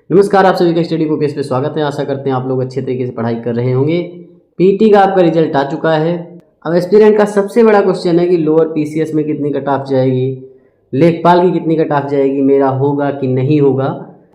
नमस्कार, आप सभी का स्टडी कॉपीज पे स्वागत है। आशा करते हैं आप लोग अच्छे तरीके से पढ़ाई कर रहे होंगे। पीटी का आपका रिजल्ट आ चुका है। अब एस्पिरेंट का सबसे बड़ा क्वेश्चन है कि लोअर पीसीएस में कितनी कट ऑफ जाएगी, लेखपाल की कितनी कट ऑफ जाएगी, मेरा होगा कि नहीं होगा।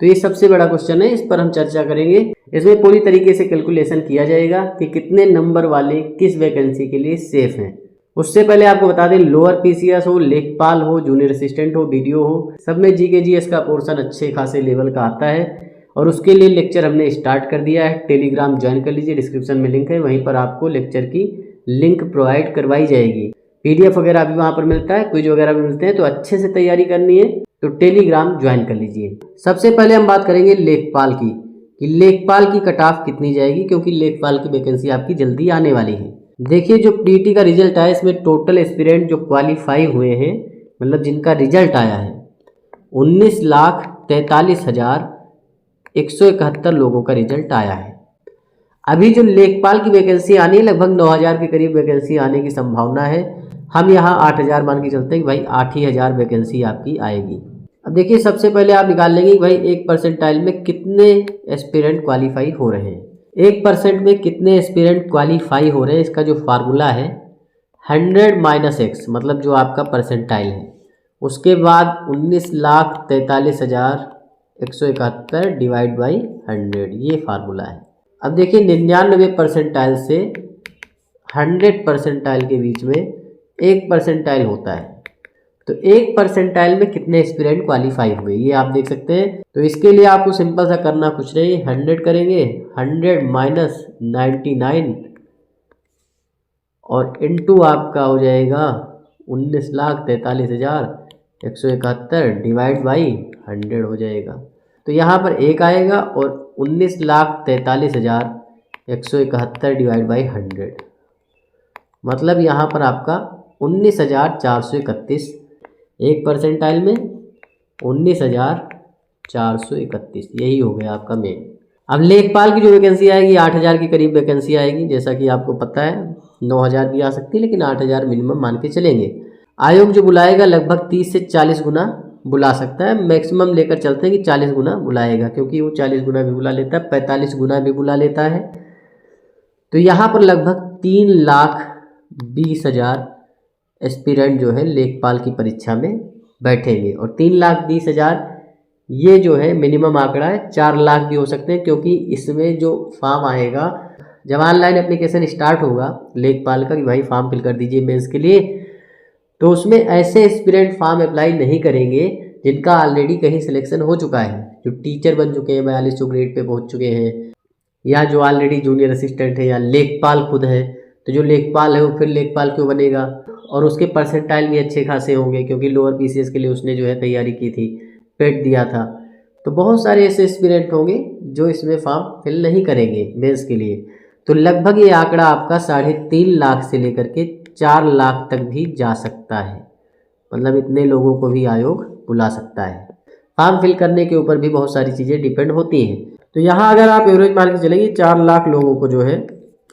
तो ये सबसे बड़ा क्वेश्चन है, इस पर हम चर्चा करेंगे। इसमें पूरी तरीके से कैलकुलेशन किया जाएगा कि कितने नंबर वाले किस वैकेंसी के लिए सेफ हैं। उससे पहले आपको बता दें, लोअर पीसीएस हो, लेखपाल हो, जूनियर असिस्टेंट हो, बीडीओ हो, सब में जीके जीएस का पोर्शन अच्छे खासे लेवल का आता है। और उसके लिए लेक्चर हमने स्टार्ट कर दिया है। टेलीग्राम ज्वाइन कर लीजिए, डिस्क्रिप्शन में लिंक है, वहीं पर आपको लेक्चर की लिंक प्रोवाइड करवाई जाएगी। पीडीएफ वगैरह भी वहाँ पर मिलता है, क्विज वगैरह भी मिलते हैं। तो अच्छे से तैयारी करनी है तो टेलीग्राम ज्वाइन कर लीजिए। सबसे पहले हम बात करेंगे लेखपाल की, कि लेखपाल की कट ऑफ कितनी जाएगी, क्योंकि लेखपाल की वैकेंसी आपकी जल्दी आने वाली है। देखिए, जो पीटी का रिजल्ट आया इसमें टोटल एस्पिरेंट जो क्वालिफाई हुए हैं, मतलब जिनका रिजल्ट आया है, 19,43,171 लोगों का रिजल्ट आया है। अभी जो लेखपाल की वैकेंसी आनी है, लगभग 9,000 के करीब वैकेंसी आने की संभावना है। हम यहाँ 8,000 मान के चलते हैं कि भाई 8,000 वैकेंसी आपकी आएगी। अब देखिए, सबसे पहले आप निकाल लेंगे कि भाई 1% में कितने एस्पिरेंट क्वालिफाई हो रहे हैं। 1% में कितने एस्पिरेंट क्वालिफाई हो रहे हैं, इसका जो फार्मूला है 100 - x, मतलब जो आपका परसेंटाइल है, उसके बाद 19,43,171 डिवाइड बाई 100, ये फार्मूला है। अब देखिए, 99 परसेंटाइल से 100 परसेंटाइल के बीच में 1 परसेंटाइल होता है। तो 1 परसेंटाइल में कितने एस्पिरेंट क्वालिफाई हुए, ये आप देख सकते हैं। तो इसके लिए आपको सिंपल सा करना कुछ नहीं, 100 करेंगे, 100 माइनस 99 और इनटू आपका हो जाएगा 19,43,171 डिवाइड बाई 100 हो जाएगा। तो यहाँ पर 1 आएगा और 19,43,171 डिवाइड बाई 100, मतलब यहाँ पर आपका 19,431। 1 परसेंटाइल में 19,431, यही हो गया आपका मेन। अब लेखपाल की जो वैकेंसी आएगी 8,000 के करीब वैकेंसी आएगी। जैसा कि आपको पता है 9,000 भी आ सकती है, लेकिन 8,000 मिनिमम मान के चलेंगे। आयोग जो बुलाएगा लगभग 30 से 40 गुना बुला सकता है। मैक्सिमम लेकर चलते हैं कि 40 गुना बुलाएगा, क्योंकि वो 40 गुना भी बुला लेता है, 45 गुना भी बुला लेता है। तो यहाँ पर लगभग 3,20,000 एस्पिरेंट जो है लेखपाल की परीक्षा में बैठेंगे। और 3,20,000 ये जो है मिनिमम आंकड़ा है। 4 लाख भी हो सकते हैं, क्योंकि इसमें जो फॉर्म आएगा जब ऑनलाइन एप्लीकेशन स्टार्ट होगा लेखपाल का कि भाई फॉर्म फिल कर दीजिए मेंस के लिए, तो उसमें ऐसे एस्पिरेंट फॉर्म अप्लाई नहीं करेंगे जिनका ऑलरेडी कहीं सिलेक्शन हो चुका है, जो टीचर बन चुके हैं, 4200 ग्रेड पे पहुंच चुके हैं, या जो ऑलरेडी जूनियर असिस्टेंट है, या लेखपाल खुद है। तो जो लेखपाल है वो फिर लेखपाल क्यों बनेगा, और उसके परसेंटाइल भी अच्छे खासे होंगे, क्योंकि लोअर पीसीएस के लिए उसने जो है तैयारी की थी, पेट दिया था। तो बहुत सारे ऐसे एस्पिरेंट होंगे जो इसमें फॉर्म फिल नहीं करेंगे मेंस के लिए। तो लगभग ये आंकड़ा आपका 3.5 लाख से लेकर के 4 लाख तक भी जा सकता है। मतलब इतने लोगों को भी आयोग बुला सकता है। फॉर्म फिल करने के ऊपर भी बहुत सारी चीज़ें डिपेंड होती हैं। तो यहाँ अगर आप एवरेज मान के चलेंगे 4 लाख लोगों को जो है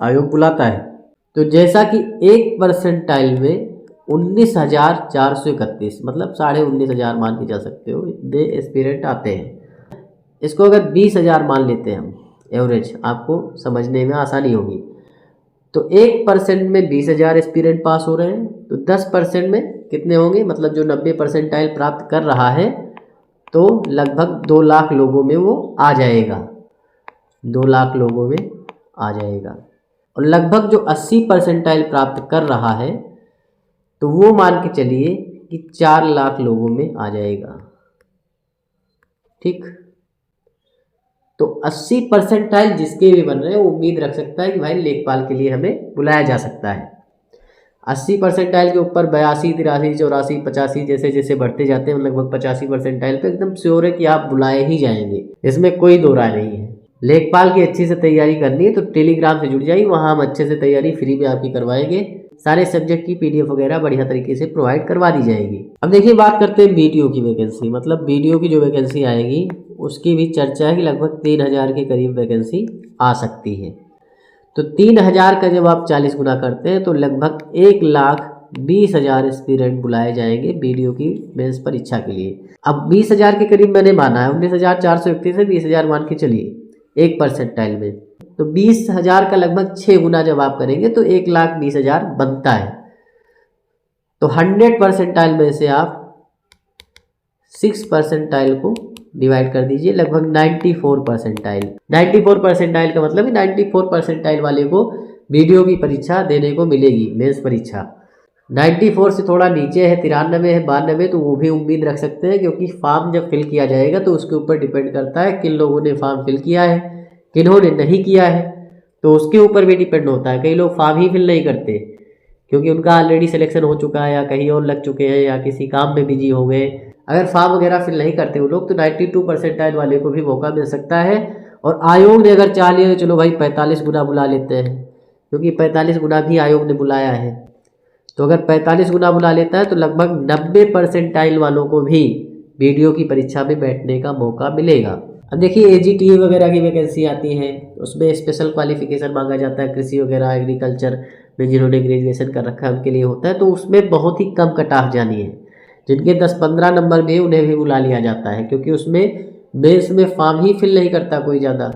आयोग बुलाता है। तो जैसा कि 1 परसेंटाइल में 19,431, मतलब 19,500 मान के चल सकते हो, इतने एस्पिरेंट आते हैं। इसको अगर 20,000 मान लेते हैं हम एवरेज, आपको समझने में आसानी होगी। तो 1% में 20,000 एस्पिरेंट पास हो रहे हैं, तो 10% में कितने होंगे, मतलब जो 90 परसेंटाइल प्राप्त कर रहा है, तो लगभग 2 लाख लोगों में वो आ जाएगा। 2 लाख लोगों में आ जाएगा। और लगभग जो 80 परसेंटाइल प्राप्त कर रहा है, तो वो मान के चलिए कि 4 लाख लोगों में आ जाएगा। ठीक, तो 80 परसेंटाइल जिसके भी बन रहे हैं वो उम्मीद रख सकता है कि भाई लेखपाल के लिए हमें बुलाया जा सकता है। 80 परसेंटाइल के ऊपर 82, 83, 84, 85 जैसे जैसे बढ़ते जाते हैं, लगभग 85 परसेंटाइल पे एकदम श्योर है कि आप बुलाए ही जाएंगे, इसमें कोई दो राय नहीं है। लेखपाल की अच्छी से तैयारी करनी है तो टेलीग्राम से जुड़ जाइए, वहाँ हम अच्छे से तैयारी फ्री में आपकी करवाएंगे। सारे सब्जेक्ट की पीडीएफ वगैरह बढ़िया तरीके से प्रोवाइड करवा दी जाएगी। अब देखिए, बात करते हैं बीडीओ की वैकेंसी, मतलब बीडीओ की जो वैकेंसी आएगी उसकी भी चर्चा है कि लगभग 3,000 के करीब वैकेंसी आ सकती है। तो 3,000 का जब आप 40 गुना करते हैं तो लगभग 20,000 एस्पिरेंट बुलाए जाएंगे वीडियो की मेंस परीक्षा के लिए। अब 20,000 के करीब मैंने माना है, 19,431 है, 20,000 मान के चलिए 1% में, तो 20,000 का लगभग 6 गुना जब आप करेंगे तो 1,20,000 बनता है। तो 100% में से आप 6% को डिवाइड कर दीजिए, लगभग 94%। 94% का मतलब 94% वाले को वीडियो की परीक्षा देने को मिलेगी मेंस परीक्षा। 94 से थोड़ा नीचे है, 93 है, 92, तो वो भी उम्मीद रख सकते हैं, क्योंकि फॉर्म जब फिल किया जाएगा तो उसके ऊपर डिपेंड करता है किन लोगों ने फॉर्म फिल किया है, किन्होंने नहीं किया है, तो उसके ऊपर भी डिपेंड होता है। कई लोग फॉर्म ही फिल नहीं करते क्योंकि उनका ऑलरेडी सिलेक्शन हो चुका है, या कहीं और लग चुके हैं, या किसी काम में बिजी हो गए। अगर फॉर्म वगैरह फिल नहीं करते वो लोग, तो 92% वाले को भी मौका मिल सकता है। और आयोग ने अगर चाह लिया, चलो भाई 45 गुना बुला लेते हैं, क्योंकि 45 गुना भी आयोग ने बुलाया है, तो अगर 45 गुना बुला लेता है तो लगभग 90% वालों को भी वीडियो की परीक्षा में बैठने का मौका मिलेगा। अब देखिए AGTA वगैरह की वैकेंसी आती है, उसमें स्पेशल क्वालिफिकेशन मांगा जाता है, कृषि वगैरह एग्रीकल्चर में जिन्होंने ग्रेजुएशन कर रखा है उनके लिए होता है, तो उसमें बहुत ही कम कट ऑफ जानी है। जिनके 10-15 नंबर भी उन्हें भी बुला लिया जाता है, क्योंकि उसमें मेंस में फॉर्म ही फिल नहीं करता कोई ज़्यादा।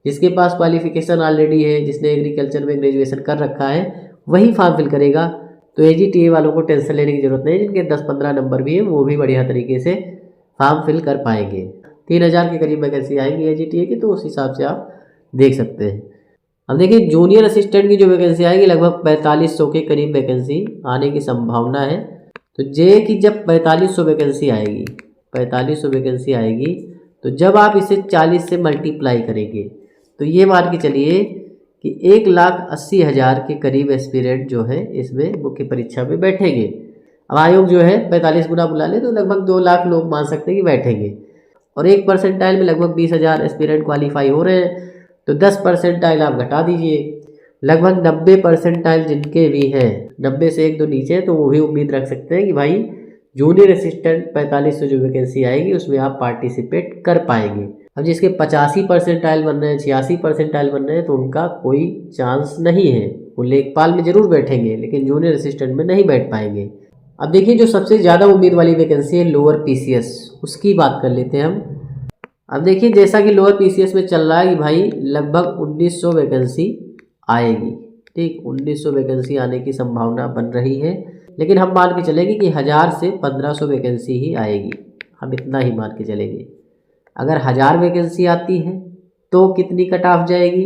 जिसके पास क्वालिफिकेशन ऑलरेडी है, जिसने एग्रीकल्चर में ग्रेजुएशन कर रखा है, वही फॉर्म फिल करेगा। तो AGTA वालों को टेंशन लेने की जरूरत नहीं, जिनके 10-15 नंबर भी है वो भी बढ़िया तरीके से फॉर्म फिल कर पाएंगे। 3,000 के करीब वैकेंसी आएंगी AGTA की, तो उस हिसाब से आप देख सकते हैं। अब देखिए जूनियर असिस्टेंट की जो वैकेंसी आएगी, लगभग 4500 के करीब वैकेंसी आने की संभावना है। तो जे की जब 4500 वैकेंसी आएगी, 4500 वैकेंसी आएगी, तो जब आप इसे 40 से मल्टीप्लाई करेंगे तो ये मान के चलिए कि 1,80,000 के करीब एस्पिरेंट जो है इसमें मुख्य परीक्षा में बैठेंगे। अब आयोग जो है 45 गुना बुला ले तो लगभग 2 लाख लोग मान सकते हैं कि बैठेंगे, और 1% में लगभग 20,000 एस्पिरेंट क्वालिफाई हो रहे हैं, तो 10% आप घटा दीजिए, लगभग 90% जिनके भी हैं, 90 से 1-2 नीचे, तो वो भी उम्मीद रख सकते हैं कि भाई जूनियर असिस्टेंट 4500 जो वैकेंसी आएगी उसमें आप पार्टिसिपेट कर पाएंगे। अब जिसके 85% बन रहे हैं, 86% बन रहे हैं, तो उनका कोई चांस नहीं है, वो लेखपाल में जरूर बैठेंगे लेकिन जूनियर असिस्टेंट में नहीं बैठ पाएंगे। अब देखिए जो सबसे ज़्यादा उम्मीद वाली वैकेंसी है लोअर PCS, उसकी बात कर लेते हैं हम। अब देखिए जैसा कि लोअर PCS में चल रहा है कि भाई लगभग 1900 वैकेंसी आएगी, ठीक, 1900 वैकेंसी आने की संभावना बन रही है, लेकिन हम मान के चलेंगे कि 1000 से 1500 वैकेंसी ही आएगी, हम इतना ही मान के चलेंगे। अगर 1000 वैकेंसी आती है तो कितनी कट ऑफ जाएगी,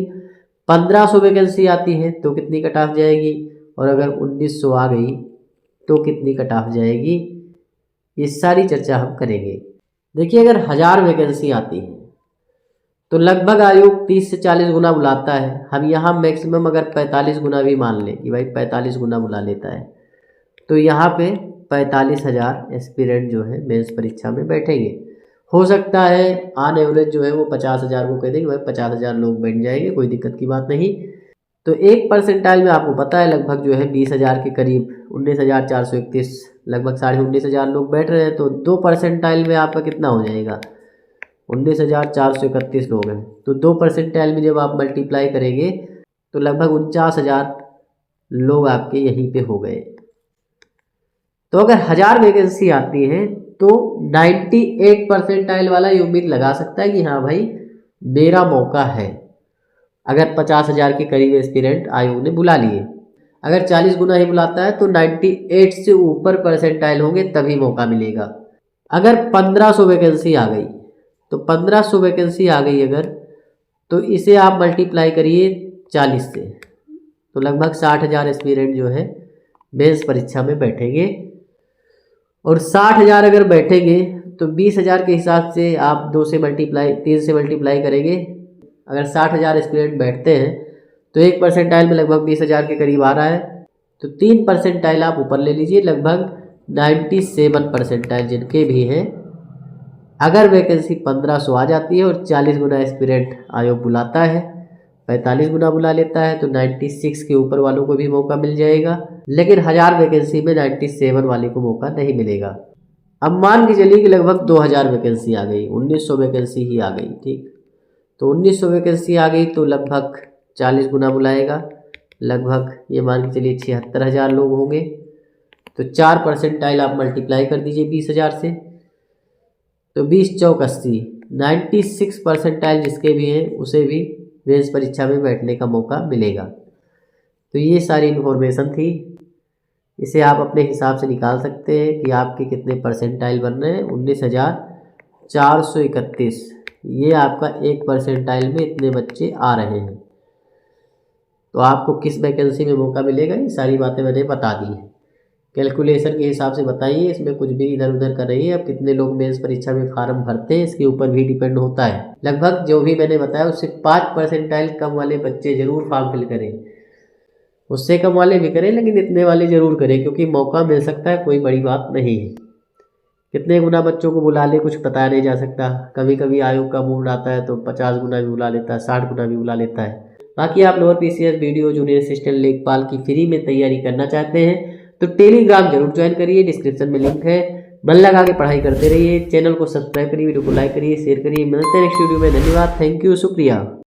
1500 वैकेंसी आती है तो कितनी कट ऑफ जाएगी, और अगर 1900 आ गई तो कितनी कट ऑफ जाएगी, ये सारी चर्चा हम करेंगे। देखिए अगर 1000 वैकेंसी आती है तो लगभग आयोग 30 से 40 गुना बुलाता है। हम यहाँ मैक्सिमम अगर 45 गुना भी मान लें कि भाई 45 गुना बुला लेता है, तो यहाँ पे 45,000 एस्पिरेंट जो है मेंस परीक्षा में बैठेंगे। हो सकता है ऑन एवरेज जो है वो 50,000 को कह देंगे भाई 50,000 लोग बैठ जाएंगे, कोई दिक्कत की बात नहीं। तो 1% में आपको पता है लगभग जो है 20,000 के करीब, 19,431, लगभग 19,500 लोग बैठ रहे हैं, तो 2% में आपका कितना हो जाएगा, 19,431 लोग हैं, तो 2% में जब आप मल्टीप्लाई करेंगे तो लगभग 49,000 लोग आपके यहीं पे हो गए। तो अगर 1000 वैकेंसी आती है तो 98% वाला ये उम्मीद लगा सकता है कि हाँ भाई मेरा मौका है। अगर 50,000 के करीब एस्पिरेंट आयोग ने बुला लिए, अगर 40 गुना ही बुलाता है तो 98 से ऊपर परसेंटाइल होंगे तभी मौका मिलेगा। अगर 1500 वैकेंसी आ गई, तो 1500 वैकेंसी आ गई अगर, तो इसे आप मल्टीप्लाई करिए 40 से, तो लगभग 60,000 एस्पिरेंट जो है मेंस परीक्षा में बैठेंगे। और 60,000 अगर बैठेंगे तो 20,000 के हिसाब से आप 2 से मल्टीप्लाई 3 से मल्टीप्लाई करेंगे। अगर 60,000 एस्पिरेंट बैठते हैं तो 1% में लगभग 20,000 के करीब आ रहा है, तो 3% आप ऊपर ले लीजिए, लगभग 97% जिनके भी हैं। अगर वैकेंसी 1500 आ जाती है और 40 गुना एस्पिरेंट आयोग बुलाता है, 45 गुना बुला लेता है, तो 96 के ऊपर वालों को भी मौका मिल जाएगा, लेकिन 1000 वैकेंसी में 97 वाले को मौका नहीं मिलेगा। अब मान के चलिए कि लगभग 2000 वैकेंसी आ गई, 1900 वैकेंसी ही आ गई, ठीक, तो 1900 वैकेंसी आ गई तो लगभग 40 गुना बुलाएगा, लगभग ये मान के चलिए 76,000 लोग होंगे। तो 4% आप मल्टीप्लाई कर दीजिए 20,000 से, तो 20 चौक 80, 96% जिसके भी हैं उसे भी मेंस परीक्षा में बैठने का मौका मिलेगा। तो ये सारी इन्फॉर्मेशन थी, इसे आप अपने हिसाब से निकाल सकते हैं कि आपके कितने परसेंटाइल बन रहे हैं। 19,431, ये आपका 1% में इतने बच्चे आ रहे हैं। तो आपको किस वैकेंसी में मौका मिलेगा, ये सारी बातें मैंने बता दी हैं। कैलकुलेशन के हिसाब से बताइए, इसमें कुछ भी इधर उधर कर रही है। अब कितने लोग मेंस परीक्षा में फार्म भरते हैं इसके ऊपर भी डिपेंड होता है। लगभग जो भी मैंने बताया उससे 5% कम वाले बच्चे ज़रूर फॉर्म फिल करें, उससे कम वाले भी करें लेकिन इतने वाले ज़रूर करें, क्योंकि मौका मिल सकता है, कोई बड़ी बात नहीं है। कितने गुना बच्चों को बुला ले कुछ बताया नहीं जा सकता। कभी कभी आयोग का मूड आता है तो 50 गुना भी बुला लेता है, 60 गुना भी बुला लेता है। बाकी आप lower PCS video junior assistant लेखपाल की फ्री में तैयारी करना चाहते हैं तो टेलीग्राम जरूर ज्वाइन करिए, डिस्क्रिप्शन में लिंक है। मन लगा के पढ़ाई करते रहिए, चैनल को सब्सक्राइब करिए, वीडियो को लाइक करिए, शेयर करिए। मिलते हैं नेक्स्ट वीडियो में। धन्यवाद, थैंक यू, शुक्रिया।